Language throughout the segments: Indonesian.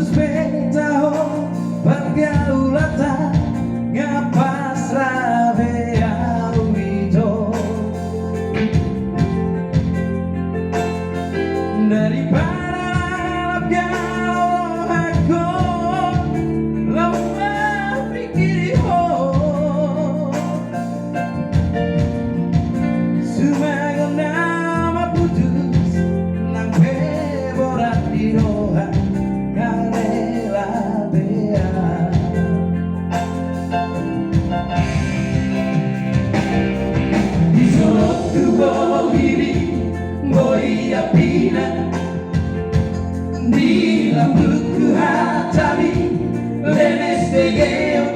suspettaho pergaulata ngapas rabe awito daripada galau aku lama pikir sumagon nama putus nang beborat di roha kalela bea di solo tu boliri boi apina di lambutku hatabi lenes tegeo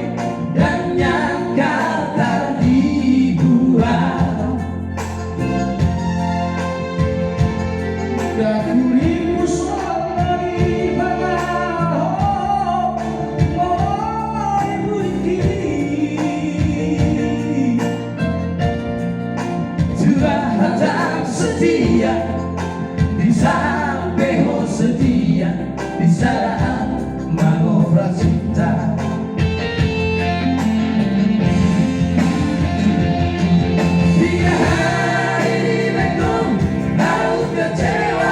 dan nyangka tak dibuat dan dirimu selalu setia di sampeho setia di saat mengobrak cinta tiga hari di Bekong tahu kecewa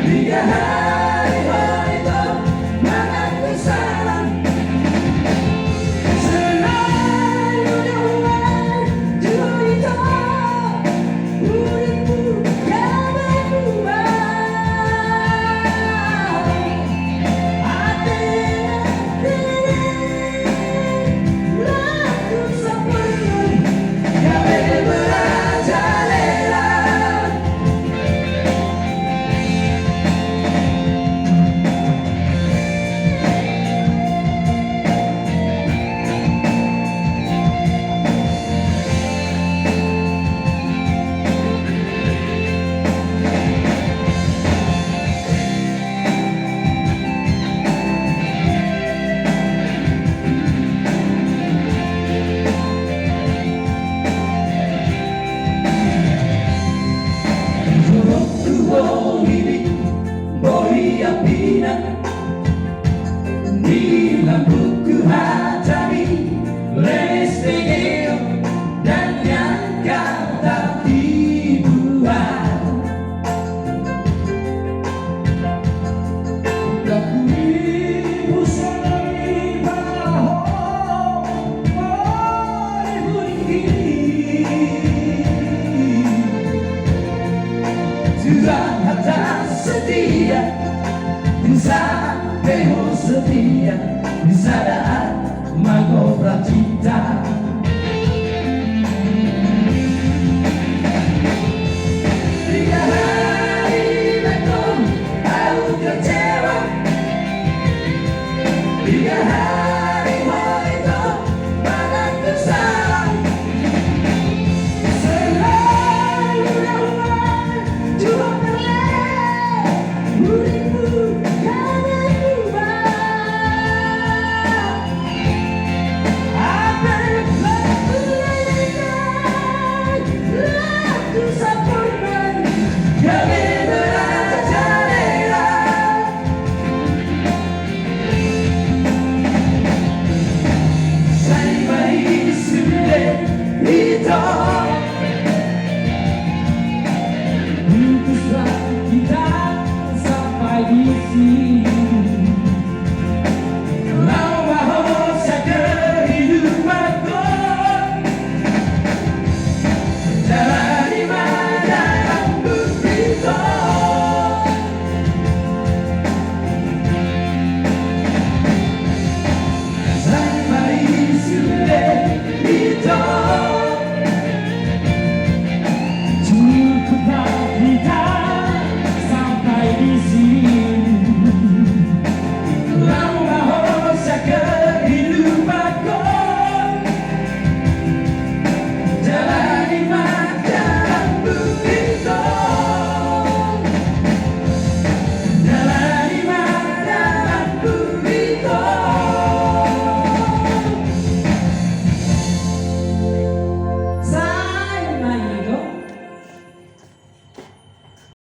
tiga hari wanita mengaku salah selalu doang cerita di lambutku hatabi lenes tegeo dan nyangka tak dibuat tak kuribu selalu baho sudah hata setia sampai setia di saat mengobrak cinta.